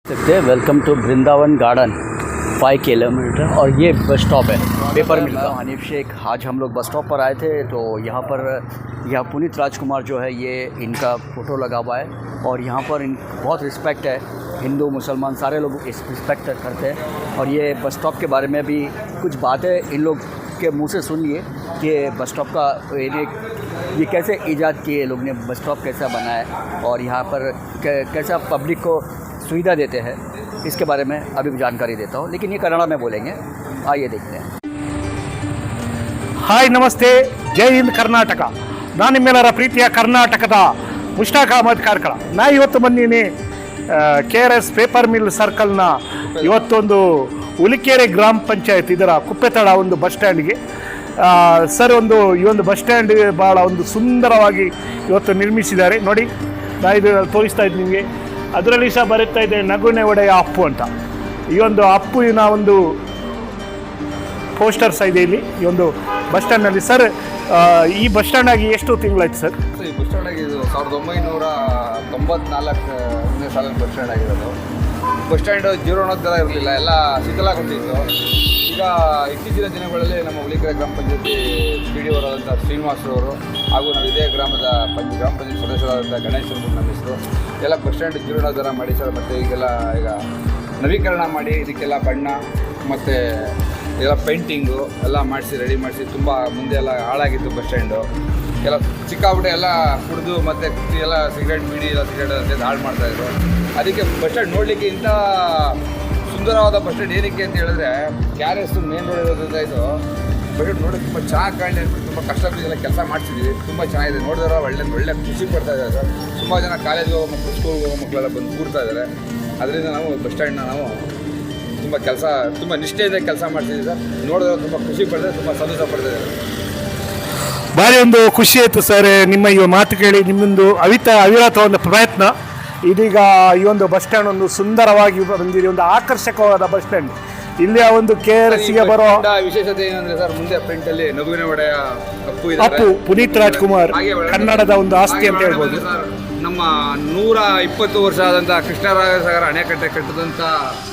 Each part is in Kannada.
सकते हैं welcome to Vrindavan garden 5 kilometre और ये बस स्टॉप है पेपर मिल का। हनीफ शेख आज हम लोग बस स्टॉप पर आए थे तो यहाँ पर पुनीत राजकुमार जो है ये इनका फ़ोटो लगा हुआ है और यहाँ पर इन बहुत रिस्पेक्ट है, हिंदू मुसलमान सारे लोग इस रिस्पेक्ट करते हैं। और ये बस स्टॉप के बारे में भी कुछ बातें इन लोग के मुंह से सुन लिए कि बस स्टॉप का ये कैसे ईजाद किए लोग ने, बस स्टॉप कैसा बनाया और यहाँ पर कैसा पब्लिक को सुविधा देते हैं, इसके बारे में अभी जानकारी देता हूँ, लेकिन ये कन्नड़ में बोलेंगे। आइए देखते हैं। ಹಾಯ್ ನಮಸ್ತೆ, ಜೈ ಹಿಂದ್ ಕರ್ನಾಟಕ. ನಾನು ನಿಮ್ಮೆಲ್ಲರ ಪ್ರೀತಿಯ ಕರ್ನಾಟಕದ ಮುಷ್ತಾಕ್ ಅಹಮದ್ ಕಾರ್ಕಳ. ನಾ ಇವತ್ತು ಬಂದೀನಿ KRS ಪೇಪರ್ ಮಿಲ್ ಸರ್ಕಲ್ನ ಇವತ್ತೊಂದು ಹುಲಿಕೆರೆ ಗ್ರಾಮ ಪಂಚಾಯತ್ ಇದರ ಕುಪ್ಪೆತಡ ಒಂದು ಬಸ್ ಸ್ಟ್ಯಾಂಡ್ಗೆ ಸರ್ ಈ ಒಂದು ಬಸ್ ಸ್ಟ್ಯಾಂಡ್ ಭಾಳ ಒಂದು ಸುಂದರವಾಗಿ ಇವತ್ತು ನಿರ್ಮಿಸಿದ್ದಾರೆ. ನೋಡಿ, ನಾ ಇದು ತೋರಿಸ್ತಾ ಇದ್ದೀನಿ ನಿಮಗೆ. ಅದರಲ್ಲಿ ಸಹ ಬರುತ್ತಾ ಇದೆ ನಗುನೆ ಒಡೆಯ ಅಪ್ಪು ಅಂತ. ಈ ಒಂದು ಅಪ್ಪುವಿನ ಒಂದು ಪೋಸ್ಟರ್ಸ್ ಇದೆ ಇಲ್ಲಿ ಈ ಒಂದು ಬಸ್ ಸ್ಟ್ಯಾಂಡ್ನಲ್ಲಿ. ಸರ್, ಈ ಬಸ್ ಸ್ಟ್ಯಾಂಡ್ ಆಗಿ ಎಷ್ಟು ತಿಂಗಳಾಯ್ತು ಸರ್? ಈ ಬಸ್ ಸ್ಟ್ಯಾಂಡ್ ಆಗಿ 1994ನೇ ಸಾಲಿನ ಬಸ್ ಸ್ಟ್ಯಾಂಡ್ ಆಗಿರೋದು. ಬಸ್ ಸ್ಟ್ಯಾಂಡ್ ಜೀರ್ಣೋದ್ಧಾರ ಇರಲಿಲ್ಲ, ಎಲ್ಲ ಶಿಥಿಲಗೊಂಡಿತ್ತು. ಈಗ ಇತ್ತೀಚಿನ ದಿನಗಳಲ್ಲಿ ನಮ್ಮ ಹುಲಿಕೆರೆ ಗ್ರಾಮ ಪಂಚಾಯತಿ PDO ಅವರಾದಂಥ ಶ್ರೀನಿವಾಸರವರು ಹಾಗೂ ನಾವು ಇದೇ ಗ್ರಾಮದ ಗ್ರಾಮ ಪಂಚಾಯತ್ ಸದಸ್ಯರಾದಂಥ ಗಣೇಶ್ ನಮ್ಮ ಹೆಸರು ಎಲ್ಲ ಬಸ್ ಸ್ಟ್ಯಾಂಡ್ ಜೀರ್ಣೋದ್ಧಾರ ಮಾಡಿ ಸರ್. ಮತ್ತು ಈಗ ನವೀಕರಣ ಮಾಡಿ ಇದಕ್ಕೆಲ್ಲ ಬಣ್ಣ ಮತ್ತು ಎಲ್ಲ ಪೇಂಟಿಂಗು ಎಲ್ಲ ಮಾಡಿಸಿ ರೆಡಿ ಮಾಡಿಸಿ. ತುಂಬ ಮುಂದೆ ಎಲ್ಲ ಹಾಳಾಗಿತ್ತು ಬಸ್ ಸ್ಟ್ಯಾಂಡು, ಎಲ್ಲ ಸಿಕ್ಕಾಬಿಟ್ಟೆ ಎಲ್ಲ ಕುಡಿದು ಮತ್ತು ಎಲ್ಲ ಸಿಗರೇಟ್ ಬೀಡಿ ಎಲ್ಲ ಸಿಗರೇಟ್ ಅಂತ ಹಾಳು ಮಾಡ್ತಾಯಿದ್ರು. ಅದಕ್ಕೆ ಬಸ್ ಸ್ಟ್ಯಾಂಡ್ ನೋಡಲಿಕ್ಕೆ ಇಂಥ ಸುಂದರವಾದ ಬಸ್ ಸ್ಟ್ಯಾಂಡ್ ಏನಕ್ಕೆ ಅಂತ ಹೇಳಿದ್ರೆ KRS ಮೇನ್ ರೋಡ್ ಇರೋದ್ರಿಂದ ಇದು ಬಸ್ ಸ್ಟ್ಯಾಂಡ್ ನೋಡೋಕ್ಕೆ ತುಂಬ ಚೆನ್ನಾಗಿ ಕಾಣಲಿ ಅಂದ್ಬಿಟ್ಟು ತುಂಬ ಕಷ್ಟಪಟ್ಟಿದ್ದೆಲ್ಲ ಕೆಲಸ ಮಾಡಿಸಿದ್ವಿ. ತುಂಬ ಚೆನ್ನಾಗಿದೆ, ನೋಡಿದ್ರೆ ಒಳ್ಳೆ ಖುಷಿ ಪಡ್ತಾ ಇದ್ದಾರೆ ಸರ್. ತುಂಬ ಜನ ಕಾಲೇಜ್ಗೆ ಹೋಗೋ ಮಕ್ಕಳು, ಸ್ಕೂಲ್ಗೆ ಹೋಗೋ ಮಕ್ಕಳೆಲ್ಲ ಬಂದು ಕೂರ್ತಾ ಇದ್ದಾರೆ. ಅದರಿಂದ ನಾವು ಬಸ್ ಸ್ಟ್ಯಾಂಡ್ನ ನಾವು ತುಂಬ ನಿಷ್ಠೆಯಿಂದ ಕೆಲಸ ಮಾಡ್ತಿದ್ದೀವಿ ಸರ್. ನೋಡಿದ್ರೆ ತುಂಬ ಖುಷಿ ಪಡ್ತಾರೆ, ತುಂಬ ಸಂತೋಷ ಪಡ್ತಿದ್ದಾರೆ. ಭಾರಿ ಒಂದು ಖುಷಿ ಆಯಿತು ಸರ್ ನಿಮ್ಮ ಈ ಮಾತು ಕೇಳಿ. ನಿಮ್ಮೊಂದು ಅವಿರತ ಒಂದು ಪ್ರಯತ್ನ ಇದೀಗ ಈ ಒಂದು ಬಸ್ ಸ್ಟ್ಯಾಂಡ್ ಒಂದು ಸುಂದರವಾಗಿ ಬಂದಿದೆ, ಒಂದು ಆಕರ್ಷಕವಾದ ಬಸ್ ಸ್ಟ್ಯಾಂಡ್. ಇಲ್ಲಿಯ ಒಂದು KRSಗೆ ಬರೋ ವಿಶೇಷತೆ ಏನಂದ್ರೆ ಸರ್, ಮುಂದೆ ಫ್ರಂಟಲ್ಲಿ ನಗುವಿನ ಒಡೆಯ ಅಪ್ಪು ಪುನೀತ್ ರಾಜ್ಕುಮಾರ್ ಕನ್ನಡದ ಒಂದು ಆಸ್ತಿ ಅಂತ ಹೇಳ್ಬೋದು. ನಮ್ಮ 120 ವರ್ಷ ಆದಂಥ ಕೃಷ್ಣರಾಜಸಾಗರ ಅಣೆಕಟ್ಟೆ ಕಟ್ಟಿದಂಥ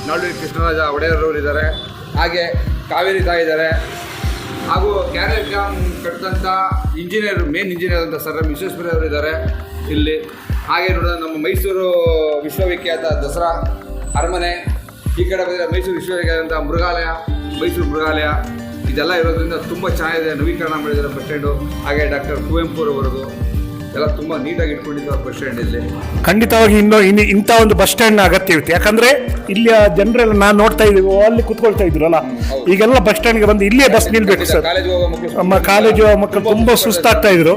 ನಾಲ್ವಡಿ ಕೃಷ್ಣರಾಜ ಒಡೆಯರವರು ಇದ್ದಾರೆ. ಹಾಗೆ ಕಾವೇರಿ ತಾಯಿ ಇದ್ದಾರೆ. ಹಾಗೂ KRS ಡ್ಯಾಮ್ ಕಟ್ಟಿದಂಥ ಮೇನ್ ಇಂಜಿನಿಯರ್ ಅಂತ ಸರ್ ವಿಶ್ವೇಶ್ವರಯ್ಯ ಅವರು ಇದ್ದಾರೆ ಇಲ್ಲಿ. ಹಾಗೆ ನೋಡಿದ್ರೆ ನಮ್ಮ ಮೈಸೂರು ವಿಶ್ವವಿಖ್ಯಾತ ದಸರಾ ಅರಮನೆ, ಈ ಕಡೆ ಬಂದರೆ ಮೈಸೂರು ವಿಶ್ವವಿಖ್ಯಾತ ಮೈಸೂರು ಮೃಗಾಲಯ ಇದೆಲ್ಲ ಇರೋದ್ರಿಂದ ತುಂಬ ಚೆನ್ನಾಗಿದೆ. ನವೀಕರಣ ಮಾಡಿದ್ದಾರೆ ಬಸ್ ಸ್ಟ್ಯಾಂಡು. ಹಾಗೆ ಡಾಕ್ಟರ್ ಕುವೆಂಪು ಅವರದು ಎಲ್ಲ ತುಂಬ ನೀಟಾಗಿ ಇಟ್ಕೊಂಡಿದ್ದಾರೆ ಬಸ್ ಸ್ಟ್ಯಾಂಡ್ ಇಲ್ಲಿ. ಖಂಡಿತವಾಗಿ ಇಂಥ ಒಂದು ಬಸ್ ಸ್ಟ್ಯಾಂಡ್ನ ಅಗತ್ಯವಿತ್ತು. ಯಾಕಂದ್ರೆ ಇಲ್ಲಿಯ ಜನರೆಲ್ಲ ನಾನು ನೋಡ್ತಾ ಇದ್ದೀವಿ, ಅಲ್ಲಿ ಕುತ್ಕೊಳ್ತಾ ಇದ್ರಲ್ಲ, ಈಗೆಲ್ಲ ಬಸ್ ಸ್ಟ್ಯಾಂಡ್ಗೆ ಬಂದು ಇಲ್ಲಿಯೇ ಬಸ್ ನಿಲ್ಬೇಕು ಸರ್. ನಮ್ಮ ಕಾಲೇಜು ಮಕ್ಕಳು ತುಂಬ ಸುಸ್ತಾಗ್ತಾ ಇದ್ರು.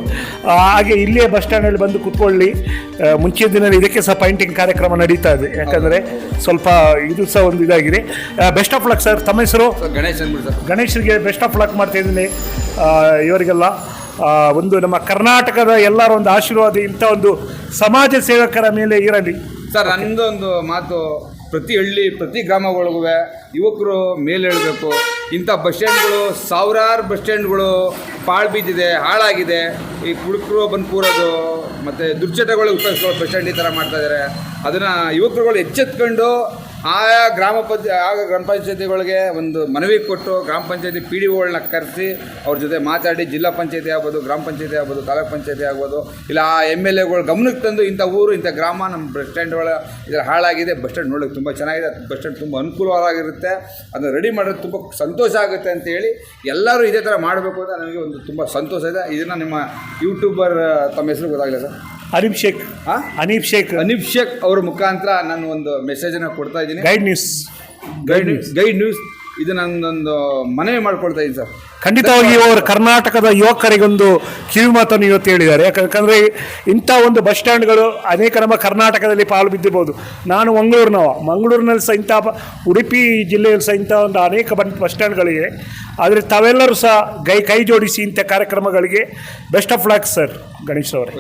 ಹಾಗೆ ಇಲ್ಲಿಯೇ ಬಸ್ ಸ್ಟ್ಯಾಂಡಲ್ಲಿ ಬಂದು ಕುತ್ಕೊಳ್ಳಿ. ಮುಂಚಿನ ದಿನದಲ್ಲಿ ಇದಕ್ಕೆ ಸಹ ಪೈಂಟಿಂಗ್ ಕಾರ್ಯಕ್ರಮ ನಡೀತಾ ಇದೆ. ಯಾಕಂದರೆ ಸ್ವಲ್ಪ ಇದು ಸಹ ಒಂದು ಇದಾಗಿದೆ. Best of luck sir. ತಮ್ಮ ಹೆಸರು? ಗಣೇಶ್ಗೆ ಬೆಸ್ಟ್ ಆಫ್ ಲಕ್ ಮಾಡ್ತಾ ಇದ್ದೀನಿ. ಇವರಿಗೆಲ್ಲ ಒಂದು ನಮ್ಮ ಕರ್ನಾಟಕದ ಎಲ್ಲರ ಒಂದು ಆಶೀರ್ವಾದ ಇಂಥ ಒಂದು ಸಮಾಜ ಸೇವಕರ ಮೇಲೆ ಇರಲಿ ಸರ್. ನನ್ನದೊಂದು ಮಾತು, ಪ್ರತಿ ಹಳ್ಳಿ ಪ್ರತಿ ಗ್ರಾಮಗಳಿಗೂ ಯುವಕರು ಮೇಲೇಳಬೇಕು. ಇಂಥ ಬಸ್ ಸ್ಟ್ಯಾಂಡ್ಗಳು, ಸಾವಿರಾರು ಬಸ್ ಸ್ಟ್ಯಾಂಡ್ಗಳು ಪಾಳು ಬಿದ್ದಿದೆ, ಹಾಳಾಗಿದೆ. ಈ ಕುಡುಕರು ಬಂದು ಕೂರೋದು ಮತ್ತು ದುರ್ಚಟಗಳು ಉಪಯೋಗಿಸ್ಕೊಳ್ಳೋ ಬಸ್ ಸ್ಟ್ಯಾಂಡ್ ಈ ಥರ ಮಾಡ್ತಾಯಿದ್ದಾರೆ. ಅದನ್ನು ಯುವಕರುಗಳು ಎಚ್ಚೆತ್ಕೊಂಡು ಆಯಾ ಗ್ರಾಮ ಪಂಚಾಯತಿಗಳಿಗೆ ಒಂದು ಮನವಿ ಕೊಟ್ಟು ಗ್ರಾಮ ಪಂಚಾಯತಿ PDOಗಳನ್ನ ಕರೆಸಿ ಅವ್ರ ಜೊತೆ ಮಾತಾಡಿ, ಜಿಲ್ಲಾ ಪಂಚಾಯತಿ ಆಗ್ಬೋದು, ಗ್ರಾಮ ಪಂಚಾಯತಿ ಆಗ್ಬೋದು, ತಾಲೂಕು ಪಂಚಾಯತಿ ಆಗ್ಬೋದು, ಇಲ್ಲ ಆ MLAಗಳು ಗಮನಕ್ಕೆ ತಂದು ಇಂಥ ಊರು ಇಂಥ ಗ್ರಾಮ ನಮ್ಮ ಬಸ್ ಸ್ಟ್ಯಾಂಡ್ಗಳ ಇದರ ಹಾಳಾಗಿದೆ, ಬಸ್ ಸ್ಟ್ಯಾಂಡ್ ನೋಡೋಕ್ಕೆ ತುಂಬ ಚೆನ್ನಾಗಿದೆ, ಬಸ್ ಸ್ಟ್ಯಾಂಡ್ ತುಂಬ ಅನುಕೂಲವಾಗಿರುತ್ತೆ, ಅದನ್ನು ರೆಡಿ ಮಾಡೋದು ತುಂಬ ಸಂತೋಷ ಆಗುತ್ತೆ ಅಂತೇಳಿ ಎಲ್ಲರೂ ಇದೇ ಥರ ಮಾಡಬೇಕು ಅಂತ ನನಗೆ ಒಂದು ತುಂಬ ಸಂತೋಷ ಇದೆ. ಇದನ್ನು ನಿಮ್ಮ ಯೂಟ್ಯೂಬರ್ ತಮ್ಮ ಹೆಸರು ಗೊತ್ತಾಗಲಿಲ್ಲ ಸರ್? ಹನೀಫ್ ಶೇಖ್ ಅವರ ಮುಖಾಂತರ ನಾನು ಒಂದು ಮೆಸೇಜನ್ನು ಕೊಡ್ತಾ ಇದ್ದೀನಿ. ಗೈಡ್ ನ್ಯೂಸ್ ಇದು ನನ್ನೊಂದು ಮನವಿ ಮಾಡ್ಕೊಳ್ತಾ ಇದ್ದೀನಿ ಸರ್. ಖಂಡಿತವಾಗಿ ಅವರು ಕರ್ನಾಟಕದ ಯುವಕರಿಗೊಂದು ಕಿವಿ ಮಾತನ್ನು ಇವತ್ತು ಹೇಳಿದ್ದಾರೆ. ಯಾಕಂದರೆ ಇಂಥ ಒಂದು ಬಸ್ ಸ್ಟ್ಯಾಂಡ್ಗಳು ಅನೇಕ ನಮ್ಮ ಕರ್ನಾಟಕದಲ್ಲಿ ಪಾಲು ಬಿದ್ದಿರ್ಬೋದು. ನಾನು ಮಂಗಳೂರಿನಲ್ಲಿ ಸಹ ಇಂಥ ಉಡುಪಿ ಜಿಲ್ಲೆಯಲ್ಲಿ ಸಹ ಇಂಥ ಒಂದು ಅನೇಕ ಬಸ್ ಸ್ಟ್ಯಾಂಡ್ಗಳಿವೆ. ಆದರೆ ತಾವೆಲ್ಲರೂ ಸಹ ಕೈ ಜೋಡಿಸಿ ಇಂಥ ಕಾರ್ಯಕ್ರಮಗಳಿಗೆ best of luck sir. Ganesh ಅವರೇ.